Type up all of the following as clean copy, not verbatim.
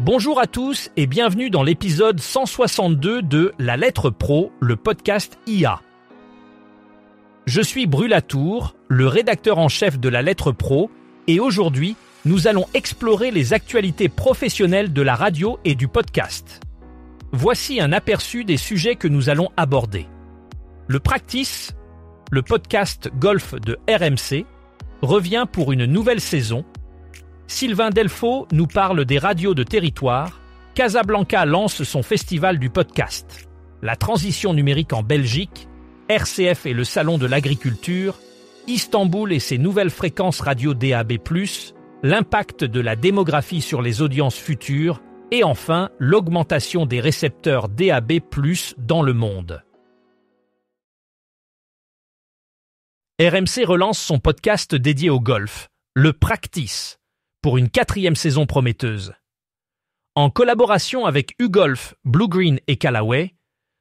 Bonjour à tous et bienvenue dans l'épisode 162 de La Lettre Pro, le podcast IA. Je suis Brulatour, le rédacteur en chef de La Lettre Pro, et aujourd'hui, nous allons explorer les actualités professionnelles de la radio et du podcast. Voici un aperçu des sujets que nous allons aborder. Le Practice, le podcast golf de RMC, revient pour une nouvelle saison. Sylvain Delfaux nous parle des radios de territoire. Casablanca lance son festival du podcast. La transition numérique en Belgique. RCF et le salon de l'agriculture. Istanbul et ses nouvelles fréquences radio DAB+. L'impact de la démographie sur les audiences futures. Et enfin, l'augmentation des récepteurs DAB+, dans le monde. RMC relance son podcast dédié au golf, le Practice, pour une 4e saison prometteuse. En collaboration avec UGolf, Blue Green et Callaway,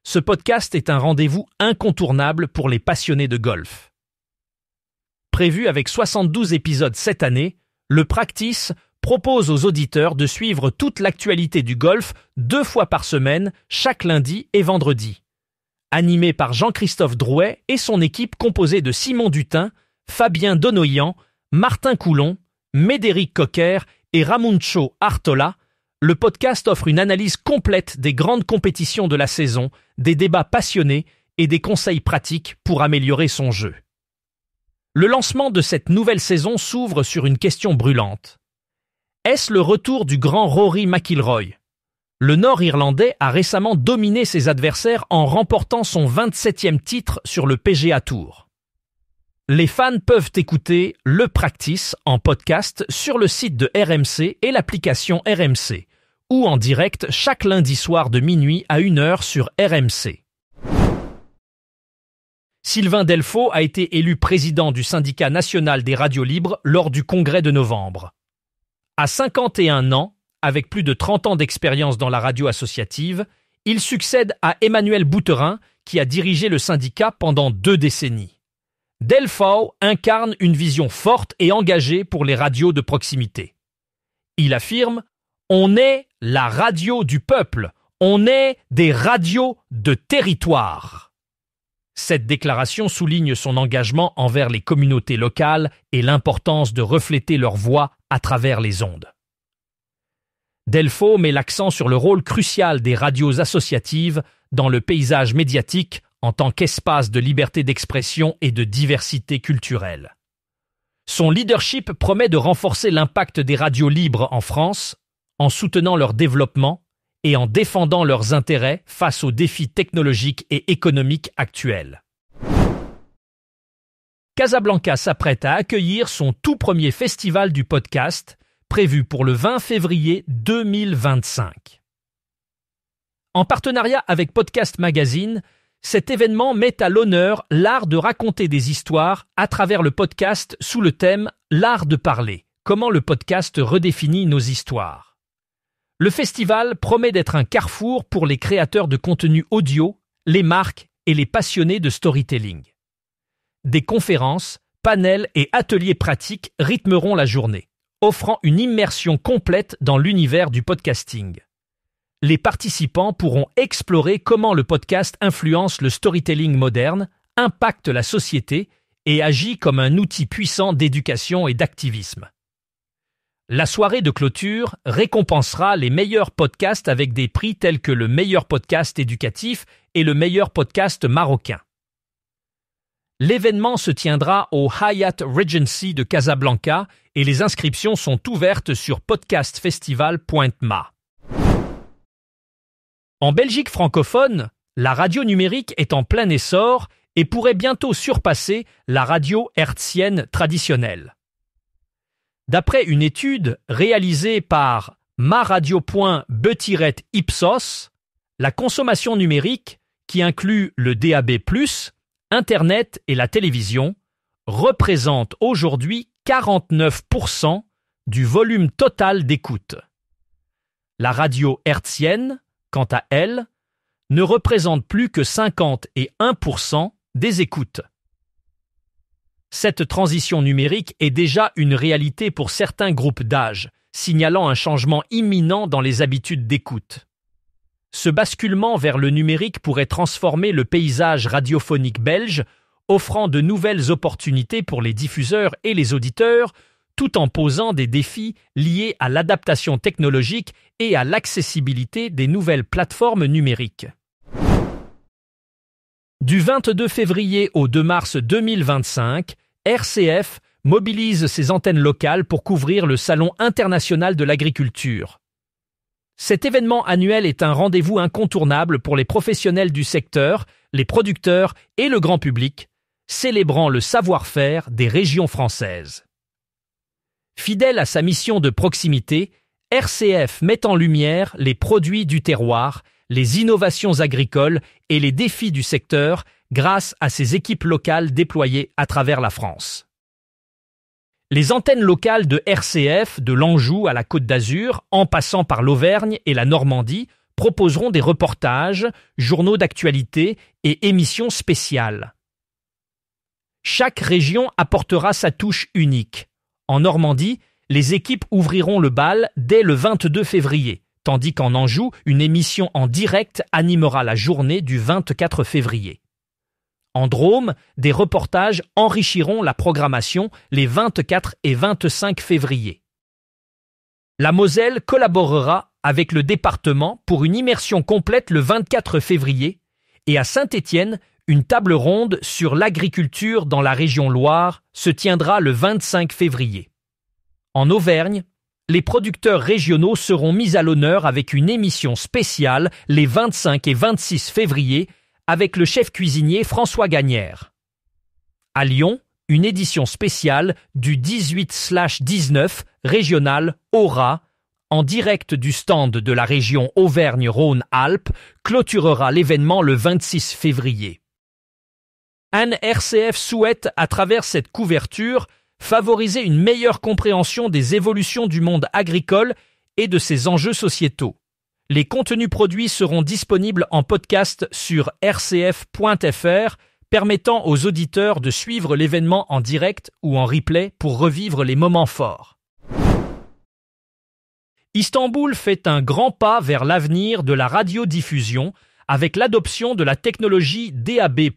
ce podcast est un rendez-vous incontournable pour les passionnés de golf. Prévu avec 72 épisodes cette année, le Practice propose aux auditeurs de suivre toute l'actualité du golf 2 fois par semaine, chaque lundi et vendredi. Animé par Jean-Christophe Drouet et son équipe composée de Simon Dutin, Fabien Donoyan, Martin Coulon, Médéric Cocker et Ramuncho Artola, le podcast offre une analyse complète des grandes compétitions de la saison, des débats passionnés et des conseils pratiques pour améliorer son jeu. Le lancement de cette nouvelle saison s'ouvre sur une question brûlante. Est-ce le retour du grand Rory McIlroy ? Le Nord-Irlandais a récemment dominé ses adversaires en remportant son 27e titre sur le PGA Tour. Les fans peuvent écouter le Practice en podcast sur le site de RMC et l'application RMC, ou en direct chaque lundi soir de minuit à 1h sur RMC. Sylvain Delfaux a été élu président du syndicat national des radios libres lors du congrès de novembre. À 51 ans, avec plus de 30 ans d'expérience dans la radio associative, il succède à Emmanuel Bouterin, qui a dirigé le syndicat pendant 2 décennies. Delfaux incarne une vision forte et engagée pour les radios de proximité. Il affirme « On est la radio du peuple, on est des radios de territoire ». Cette déclaration souligne son engagement envers les communautés locales et l'importance de refléter leur voix à travers les ondes. Delfaux met l'accent sur le rôle crucial des radios associatives dans le paysage médiatique en tant qu'espace de liberté d'expression et de diversité culturelle. Son leadership promet de renforcer l'impact des radios libres en France, en soutenant leur développement et en défendant leurs intérêts face aux défis technologiques et économiques actuels. Casablanca s'apprête à accueillir son tout premier festival du podcast, prévu pour le 20 février 2025. En partenariat avec Podcast Magazine, cet événement met à l'honneur l'art de raconter des histoires à travers le podcast sous le thème « L'art de parler », comment le podcast redéfinit nos histoires. Le festival promet d'être un carrefour pour les créateurs de contenu audio, les marques et les passionnés de storytelling. Des conférences, panels et ateliers pratiques rythmeront la journée, offrant une immersion complète dans l'univers du podcasting. Les participants pourront explorer comment le podcast influence le storytelling moderne, impacte la société et agit comme un outil puissant d'éducation et d'activisme. La soirée de clôture récompensera les meilleurs podcasts avec des prix tels que le meilleur podcast éducatif et le meilleur podcast marocain. L'événement se tiendra au Hyatt Regency de Casablanca et les inscriptions sont ouvertes sur podcastfestival.ma. En Belgique francophone, la radio numérique est en plein essor et pourrait bientôt surpasser la radio hertzienne traditionnelle. D'après une étude réalisée par maradio.be-ipsos, la consommation numérique, qui inclut le DAB+, Internet et la télévision, représente aujourd'hui 49% du volume total d'écoute. La radio hertzienne, quant à elle, ne représente plus que 51% des écoutes. Cette transition numérique est déjà une réalité pour certains groupes d'âge, signalant un changement imminent dans les habitudes d'écoute. Ce basculement vers le numérique pourrait transformer le paysage radiophonique belge, offrant de nouvelles opportunités pour les diffuseurs et les auditeurs, tout en posant des défis liés à l'adaptation technologique et à l'accessibilité des nouvelles plateformes numériques. Du 22 février au 2 mars 2025, RCF mobilise ses antennes locales pour couvrir le Salon international de l'agriculture. Cet événement annuel est un rendez-vous incontournable pour les professionnels du secteur, les producteurs et le grand public, célébrant le savoir-faire des régions françaises. Fidèle à sa mission de proximité, RCF met en lumière les produits du terroir, les innovations agricoles et les défis du secteur grâce à ses équipes locales déployées à travers la France. Les antennes locales de RCF, de l'Anjou à la Côte d'Azur, en passant par l'Auvergne et la Normandie, proposeront des reportages, journaux d'actualité et émissions spéciales. Chaque région apportera sa touche unique. En Normandie, les équipes ouvriront le bal dès le 22 février, tandis qu'en Anjou, une émission en direct animera la journée du 24 février. En Drôme, des reportages enrichiront la programmation les 24 et 25 février. La Moselle collaborera avec le département pour une immersion complète le 24 février et à Saint-Étienne, une table ronde sur l'agriculture dans la région Loire se tiendra le 25 février. En Auvergne, les producteurs régionaux seront mis à l'honneur avec une émission spéciale les 25 et 26 février avec le chef cuisinier François Gagnère. À Lyon, une édition spéciale du 18/19 régional Aura, en direct du stand de la région Auvergne-Rhône-Alpes, clôturera l'événement le 26 février. RCF souhaite, à travers cette couverture, favoriser une meilleure compréhension des évolutions du monde agricole et de ses enjeux sociétaux. Les contenus produits seront disponibles en podcast sur rcf.fr, permettant aux auditeurs de suivre l'événement en direct ou en replay pour revivre les moments forts. Istanbul fait un grand pas vers l'avenir de la radiodiffusion avec l'adoption de la technologie DAB+,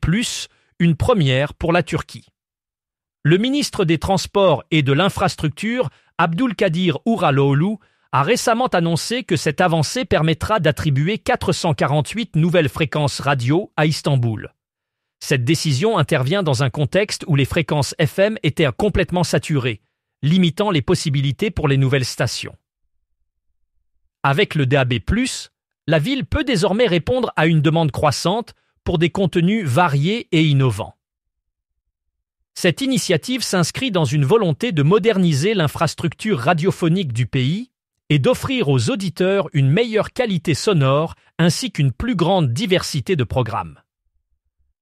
une première pour la Turquie. Le ministre des Transports et de l'Infrastructure, Abdülkadir Uraloğlu, a récemment annoncé que cette avancée permettra d'attribuer 448 nouvelles fréquences radio à Istanbul. Cette décision intervient dans un contexte où les fréquences FM étaient complètement saturées, limitant les possibilités pour les nouvelles stations. Avec le DAB+, la ville peut désormais répondre à une demande croissante pour des contenus variés et innovants. Cette initiative s'inscrit dans une volonté de moderniser l'infrastructure radiophonique du pays et d'offrir aux auditeurs une meilleure qualité sonore ainsi qu'une plus grande diversité de programmes.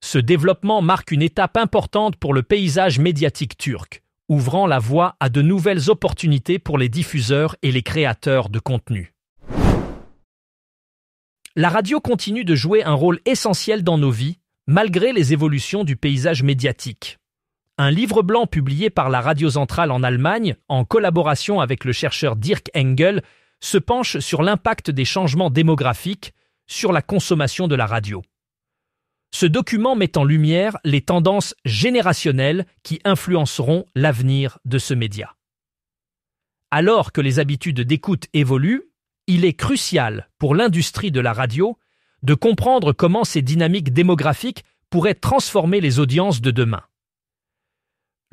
Ce développement marque une étape importante pour le paysage médiatique turc, ouvrant la voie à de nouvelles opportunités pour les diffuseurs et les créateurs de contenu. La radio continue de jouer un rôle essentiel dans nos vies, malgré les évolutions du paysage médiatique. Un livre blanc publié par la Radio Centrale en Allemagne, en collaboration avec le chercheur Dirk Engel, se penche sur l'impact des changements démographiques sur la consommation de la radio. Ce document met en lumière les tendances générationnelles qui influenceront l'avenir de ce média. Alors que les habitudes d'écoute évoluent, il est crucial pour l'industrie de la radio de comprendre comment ces dynamiques démographiques pourraient transformer les audiences de demain.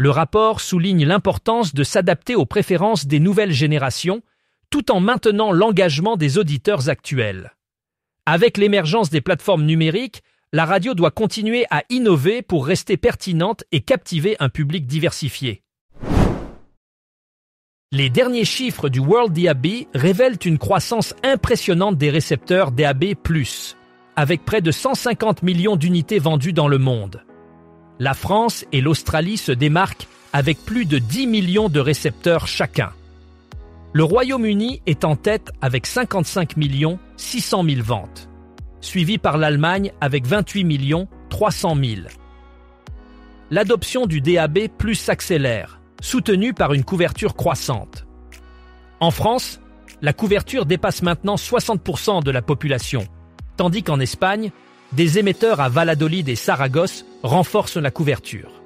Le rapport souligne l'importance de s'adapter aux préférences des nouvelles générations tout en maintenant l'engagement des auditeurs actuels. Avec l'émergence des plateformes numériques, la radio doit continuer à innover pour rester pertinente et captiver un public diversifié. Les derniers chiffres du World DAB révèlent une croissance impressionnante des récepteurs DAB+, avec près de 150 millions d'unités vendues dans le monde. La France et l'Australie se démarquent avec plus de 10 millions de récepteurs chacun. Le Royaume-Uni est en tête avec 55 600 000 ventes, suivi par l'Allemagne avec 28 300 000. L'adoption du DAB+ s'accélère, soutenue par une couverture croissante. En France, la couverture dépasse maintenant 60% de la population, tandis qu'en Espagne, des émetteurs à Valladolid et Saragosse renforcent la couverture.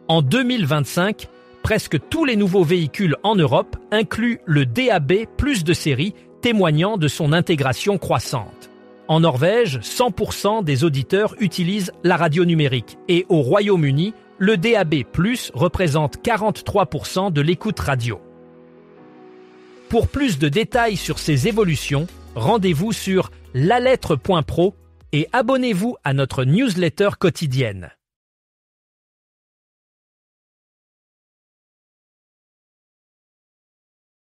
En 2025, presque tous les nouveaux véhicules en Europe incluent le DAB+ de série, témoignant de son intégration croissante. En Norvège, 100% des auditeurs utilisent la radio numérique et au Royaume-Uni, le DAB+ représente 43% de l'écoute radio. Pour plus de détails sur ces évolutions, rendez-vous sur lalettre.pro et abonnez-vous à notre newsletter quotidienne.